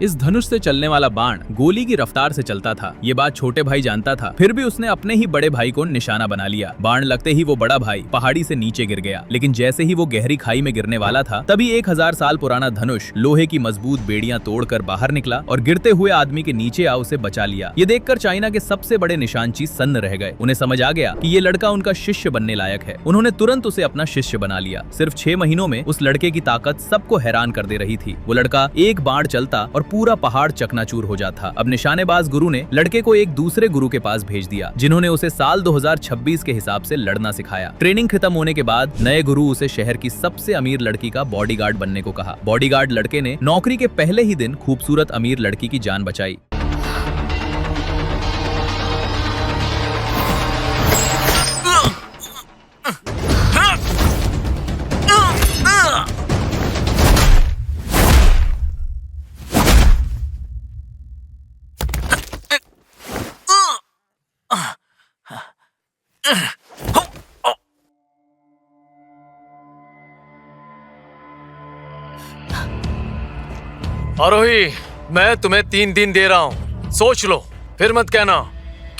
इस धनुष से चलने वाला बाण गोली की रफ्तार से चलता था। ये बात छोटे भाई जानता था, फिर भी उसने अपने ही बड़े भाई को निशाना बना लिया। बाण लगते ही वो बड़ा भाई पहाड़ी से नीचे गिर गया, लेकिन जैसे ही वो गहरी खाई में गिरने वाला था, तभी 1000 साल पुराना धनुष लोहे की मजबूत बेड़ियां तोड़कर बाहर निकला और गिरते हुए आदमी के नीचे आ उसे बचा लिया। ये देखकर चाइना के सबसे बड़े निशानची सन्न रह गए। उन्हें समझ आ गया कि ये लड़का उनका शिष्य बनने लायक है। उन्होंने तुरंत उसे अपना शिष्य बना लिया। सिर्फ 6 महीनों में उस लड़के की ताकत सबको हैरान कर दे रही थी। वो लड़का एक बाण चलता और पूरा पहाड़ चकनाचूर हो जाता। अब निशानेबाज गुरु ने लड़के को एक दूसरे गुरु के पास भेज दिया, जिन्होंने उसे साल 2026 के हिसाब से लड़ना सिखाया। ट्रेनिंग खत्म होने के बाद नए गुरु उसे शहर की सबसे अमीर लड़की का बॉडीगार्ड बनने को कहा। बॉडीगार्ड लड़के ने नौकरी के पहले ही दिन खूबसूरत अमीर लड़की की जान बचाई। आरोही, मैं तुम्हें 3 दिन दे रहा हूँ, सोच लो, फिर मत कहना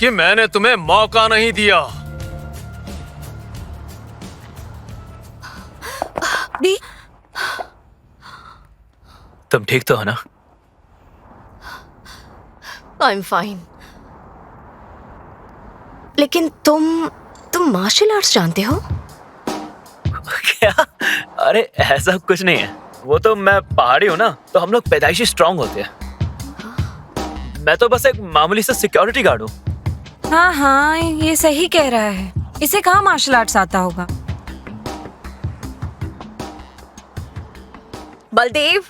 कि मैंने तुम्हें मौका नहीं दिया। दी, तुम ठीक तो हो ना? I'm fine. लेकिन तुम मार्शल आर्ट्स जानते हो? क्या? अरे ऐसा कुछ नहीं है, वो तो मैं पहाड़ी हूँ ना, तो हम लोग पैदाइशी स्ट्रांग होते हैं। मैं तो बस एक मामूली सा सिक्योरिटी गार्ड हूँ। हाँ हाँ, ये सही कह रहा है। इसे कहाँ मार्शल आर्ट्स आता होगा? बलदेव।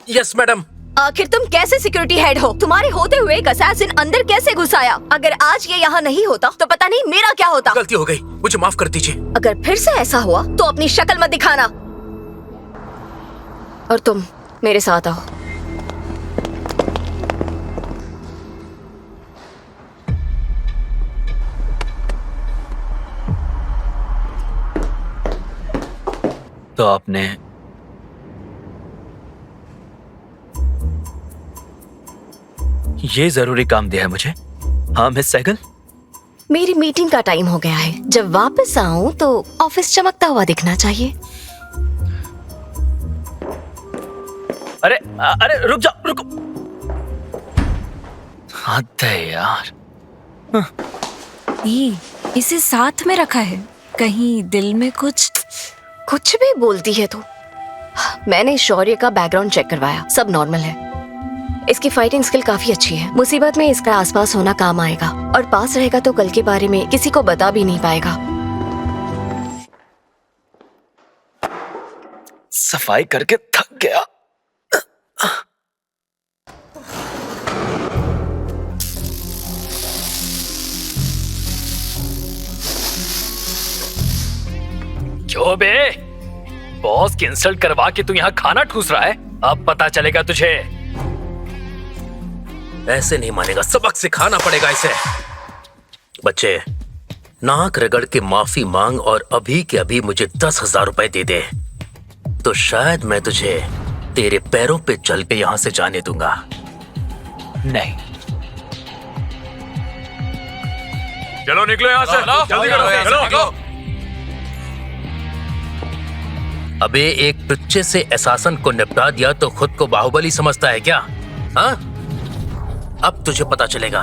Yes madam. आखिर तुम कैसे सिक्योरिटी हेड हो? तुम्हारे होते हुए एक असैसिन अंदर कैसे घुस आया? अगर आज ये यहाँ नहीं होता तो पता नहीं मेरा क्या होता। गलती हो गई, मुझे माफ कर दीजिए। अगर फिर से ऐसा हुआ तो अपनी शक्ल मत दिखाना। और तुम मेरे साथ आओ। तो आपने ये जरूरी काम दिया है मुझे? हाँ मिस सहगल? मेरी मीटिंग का टाइम हो गया है। जब वापस आऊं तो ऑफिस चमकता हुआ दिखना चाहिए। अरे अरे रुक जाओ, रुको। हद है यार। दी, इसे साथ में रखा है, कहीं दिल में कुछ भी बोलती है तू। मैंने शौर्य का बैकग्राउंड चेक करवाया, सब नॉर्मल है। इसकी फाइटिंग स्किल काफी अच्छी है। मुसीबत में इसका आसपास होना काम आएगा, और पास रहेगा तो कल के बारे में किसी को बता भी नहीं पाएगा। सफाई करके थक गया। क्यों बे? बॉस की इंसल्ट करवा के तू यहाँ खाना ठूस रहा है? अब पता चलेगा तुझे। ऐसे नहीं मानेगा, सबक सिखाना पड़ेगा इसे। बच्चे, नाक रगड़ के माफी मांग और अभी के अभी मुझे 10,000 रुपए दे दे, तो शायद मैं तुझे तेरे पैरों पे चल के यहां से जाने दूंगा। नहीं। चलो निकलो यहाँ से, जल्दी करो, चलो। अबे एक बच्चे से एहसासन को निपटा दिया तो खुद को बाहुबली समझता है क्या? हाँ? अब तुझे पता चलेगा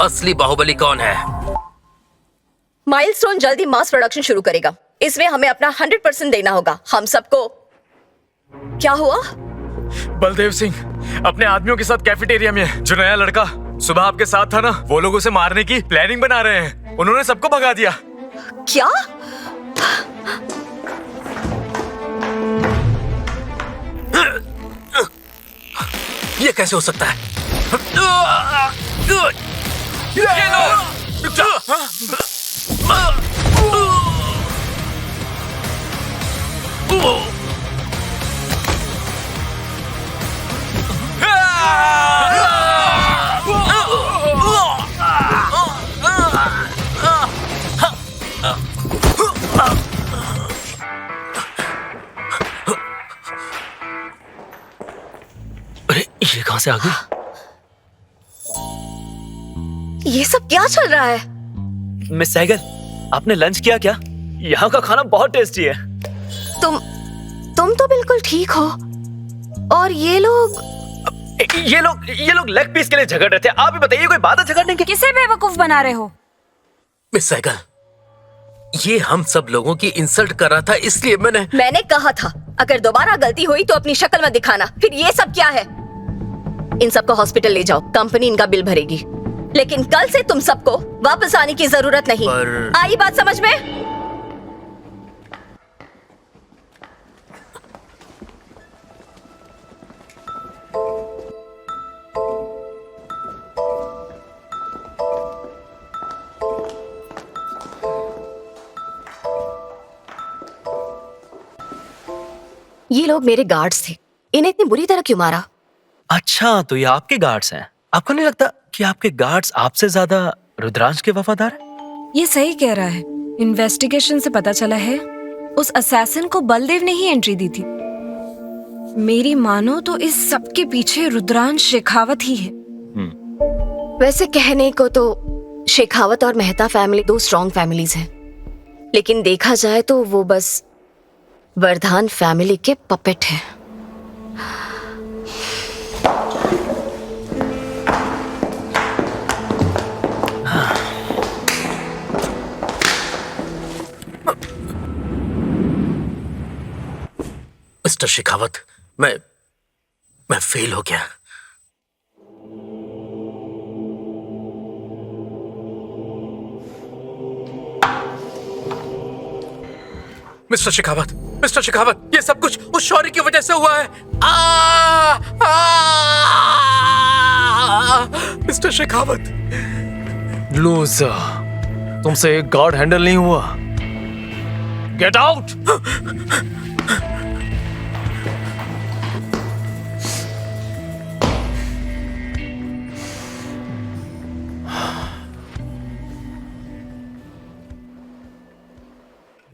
असली बाहुबली कौन है। माइलस्टोन जल्दी मास प्रोडक्शन शुरू करेगा। इसमें हमें अपना 100% देना होगा, हम सबको। क्या हुआ? बलदेव सिंह अपने आदमियों के साथ कैफेटेरिया में है। जो नया लड़का सुबह आपके साथ था ना, वो लोग उसे मारने की प्लानिंग बना रहे हैं। उन्होंने सबको भगा दिया। क्या? ये कैसे हो सकता है? से आ गई? ये सब क्या चल रहा है? मिस सहगल, आपने लंच किया क्या? यहाँ का खाना बहुत टेस्टी है। तुम तो बिल्कुल ठीक हो। और ये लोग लेग पीस के लिए झगड़ रहे थे। आप ही बताइए, कोई बात है झगड़ने की? किसे बेवकूफ बना रहे हो? मिस सहगल, ये हम सब लोगों की इंसल्ट कर रहा था, इसलिए मैंने कहा था अगर दोबारा गलती हुई तो अपनी शक्ल मत दिखाना। फिर ये सब क्या है? इन सबको हॉस्पिटल ले जाओ, कंपनी इनका बिल भरेगी। लेकिन कल से तुम सबको वापस आने की जरूरत नहीं। आई बात समझ में? ये लोग मेरे गार्ड्स थे, इन्हें इतनी बुरी तरह क्यों मारा? अच्छा, तो ये आपके गार्ड्स हैं। आपको नहीं लगता कि आपके गार्ड्स आपसे ज्यादा रुद्रांश के वफादार हैं? ये सही कह रहा है। इन्वेस्टिगेशन से पता चला है उस असैसिन को बलदेव ने ही एंट्री दी थी। मेरी मानो तो इस सब के पीछे रुद्रांश शेखावत ही है। वैसे कहने को तो शेखावत और मेहता फैमिली दो स्ट्रॉन्ग फैमिलीज हैं, लेकिन देखा जाए तो वो बस वर्धान फैमिली के पपेट हैं। मिस्टर शेखावत, मैं फेल हो गया। मिस्टर शेखावत, ये सब कुछ उस शौर्य की वजह से हुआ है। मिस्टर शेखावत। लूजर, तुमसे एक गार्ड हैंडल नहीं हुआ। Get out.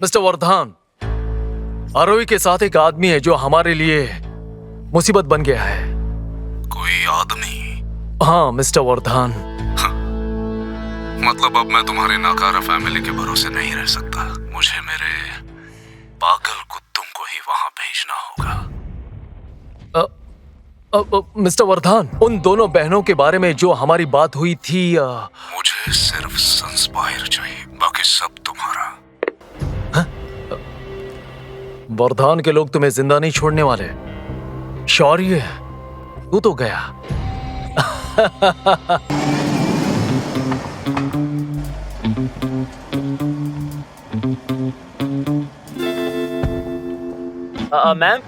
मिस्टर वर्धान, आरोही के साथ एक आदमी है जो हमारे लिए मुसीबत बन गया है। कोई आदमी? हाँ मिस्टर वर्धान। मतलब अब मैं तुम्हारे नाकारा फैमिली के भरोसे नहीं रह सकता। मुझे मेरे पागल कुत्तों को ही वहां भेजना होगा। मिस्टर वर्धान, उन दोनों बहनों के बारे में जो हमारी बात हुई थी। मुझे सिर्फ संस्पायर चाहिए, बाकी सब तुम्हारा। वर्धान के लोग तुम्हें जिंदा नहीं छोड़ने वाले। शौर्य, तू तो गया। मैम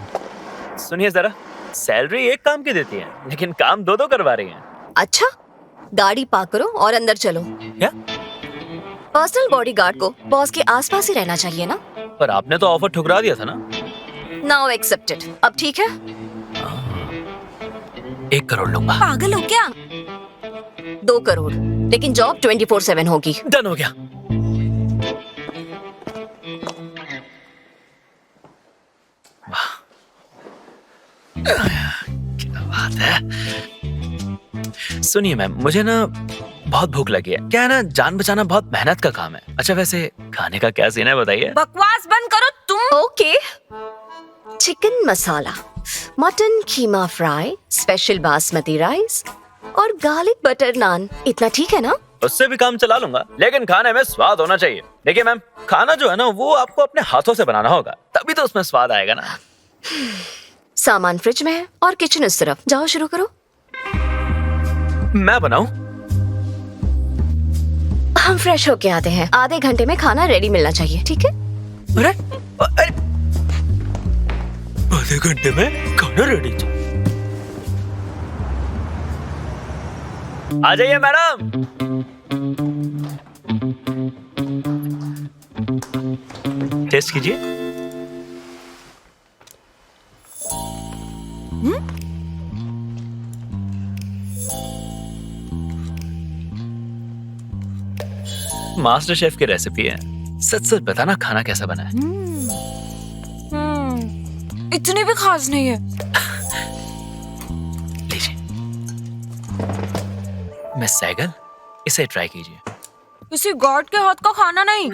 सुनिए जरा, सैलरी एक काम की देती है, लेकिन काम दो करवा रही हैं। अच्छा, गाड़ी पार्क करो और अंदर चलो। क्या? पर्सनल बॉडीगार्ड को बॉस के आसपास ही रहना चाहिए ना? पर आपने तो ऑफर ठुकरा दिया था ना। Now accepted. अब ठीक है? 1 करोड़ लूंगा। पागल हो क्या? 2 करोड़, लेकिन जॉब 24/7 होगी। डन हो गया। क्या बात है। सुनिए मैम, मुझे ना बहुत भूख लगी है। क्या है ना, जान बचाना बहुत मेहनत का काम है। अच्छा वैसे खाने का क्या सीन है बताइए? बकवास बंद करो तुम। ओके, चिकन मसाला, मटन कीमा फ्राई, स्पेशल बासमती राइस और गार्लिक बटर नान। इतना ठीक है ना? उससे भी काम चला लूंगा, लेकिन खाने में स्वाद होना चाहिए। देखिए मैम, खाना जो है ना वो आपको अपने हाथों से बनाना होगा, तभी तो उसमें स्वाद आएगा ना। सामान फ्रिज में है और किचन इस तरफ। जाओ शुरू करो। मैं बनाऊं? हम फ्रेश होके आते हैं। आधे घंटे में खाना रेडी मिलना चाहिए, ठीक है? अरे आधे घंटे में खाना रेडी? आ जाइए मैडम। टेस्ट कीजिए। मास्टर शेफ की रेसिपी है। सच सच बताना खाना कैसा बना है? इतनी भी खास नहीं है। लीजिए। मिस सहगल, इसे ट्राई कीजिए। किसी गॉड के हाथ का खाना नहीं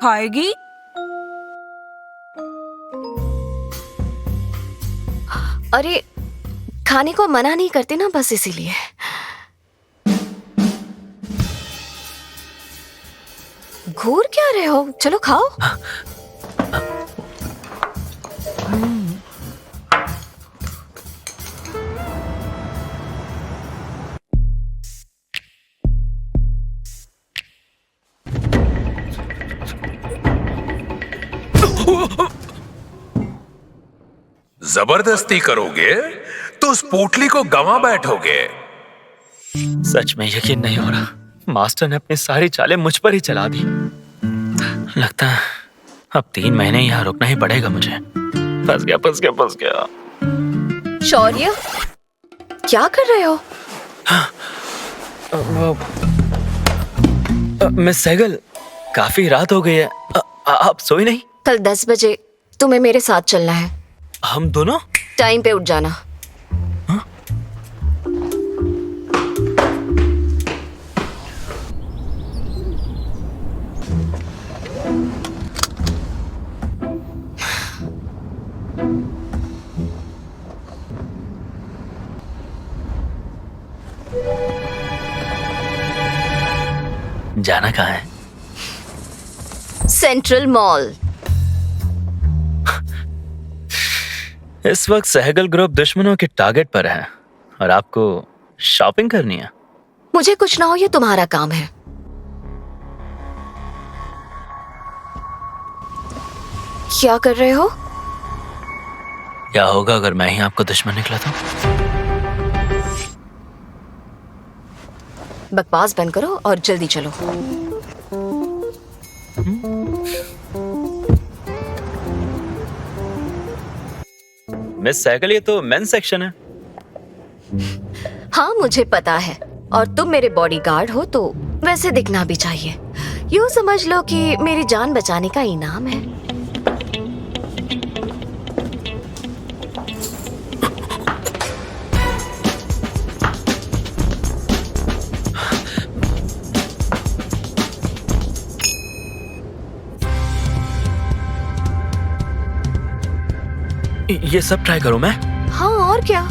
खाएगी। अरे खाने को मना नहीं करते ना, बस इसीलिए। घूर क्या रहे हो, चलो खाओ। जबरदस्ती करोगे तो उस पोटली को गंवा बैठोगे। सच में यकीन नहीं हो रहा, मास्टर ने अपनी सारी चालें मुझ पर ही चला दी। लगता है अब 3 महीने यहाँ रुकना ही पड़ेगा मुझे। फंस गया। शौर्य, क्या कर रहे हो? मिस सहगल, काफी रात हो गई है, आप सोई नहीं? कल 10 बजे तुम्हें मेरे साथ चलना है। हम दोनों? टाइम पे उठ जाना। जाना कहाँ है? Central mall. इस वक्त सहगल ग्रुप दुश्मनों के टारगेट पर है और आपको शॉपिंग करनी है। मुझे कुछ ना हो, ये तुम्हारा काम है। क्या कर रहे हो? क्या होगा अगर मैं ही आपको दुश्मन निकला था? बकवास बंद करो और जल्दी चलो। मिस सहगल, ये तो मेंस सेक्शन है। हाँ मुझे पता है, और तुम मेरे बॉडीगार्ड हो तो वैसे दिखना भी चाहिए। यूँ समझ लो कि मेरी जान बचाने का इनाम है। ये सब ट्राई करूं मैं? हाँ और क्या।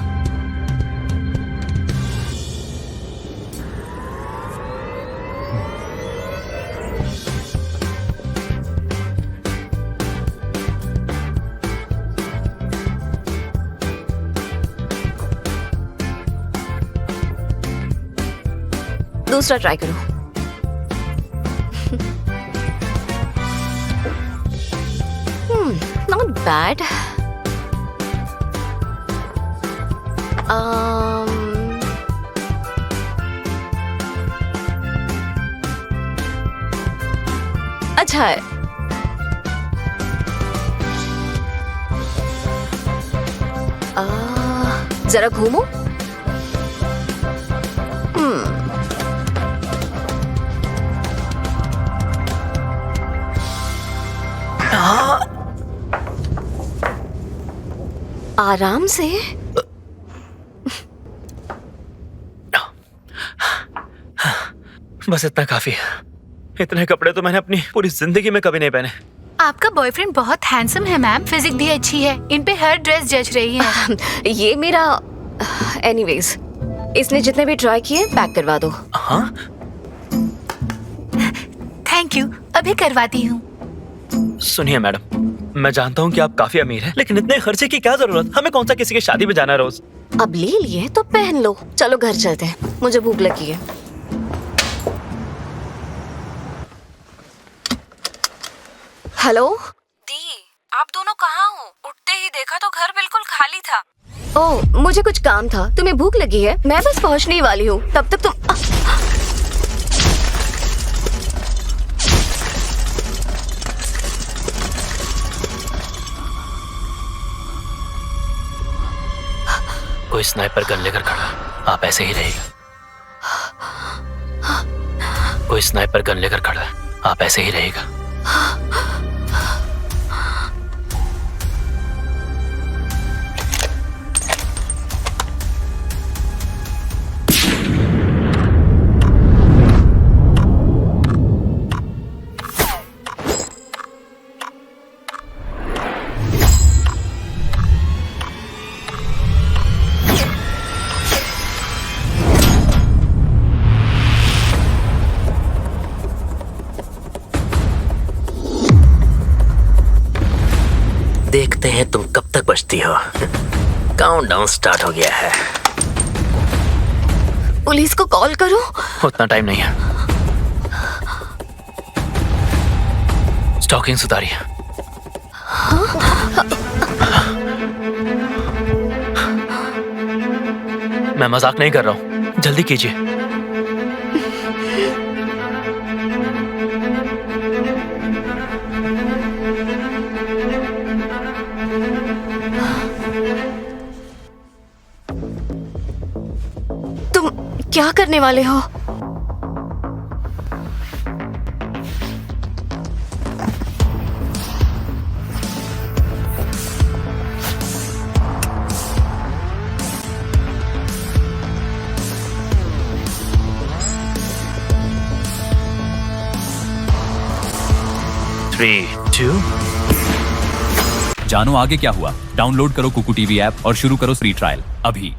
दूसरा ट्राई करो। Not bad. अच्छा है। जरा घूमो। आराम से। बस इतना काफी है। इतने कपड़े तो मैंने अपनी पूरी जिंदगी में कभी नहीं पहने। आपका बॉयफ्रेंड बहुत हैंडसम है मैम, फिजिक भी अच्छी है, इन पे हर ड्रेस जच रही है। ये मेरा एनीवेज, इसने जितने भी ट्राई किए पैक करवा दो। हाँ? थैंक यू, अभी करवाती हूँ। सुनिए मैडम, मैं जानता हूँ कि आप काफी अमीर हैं, लेकिन इतने खर्चे की क्या जरूरत? हमें कौन सा किसी की शादी में जाना है रोज? अब ले लिए तो पहन लो। चलो घर चलते हैं, मुझे भूख लगी है। हेलो दी, आप दोनों कहाँ हो? उठते ही देखा तो घर बिल्कुल खाली था। ओह, मुझे कुछ काम था। तुम्हें भूख लगी है? मैं बस पहुंचने ही वाली हूँ, तब तक तुम कोई स्नाइपर गन लेकर खड़ा है, आप ऐसे ही रहेगा। कोई स्नाइपर गन लेकर खड़ा है, आप ऐसे ही रहेगा। देखते हैं तुम कब तक बचती हो। काउंटडाउन स्टार्ट हो गया है। पुलिस को कॉल करूं? उतना टाइम नहीं है। स्टॉकिंग सुधारिए। मैं मजाक नहीं कर रहा हूं, जल्दी कीजिए। तुम क्या करने वाले हो? जानो आगे क्या हुआ? डाउनलोड करो कुकू टीवी ऐप और शुरू करो फ्री ट्रायल अभी।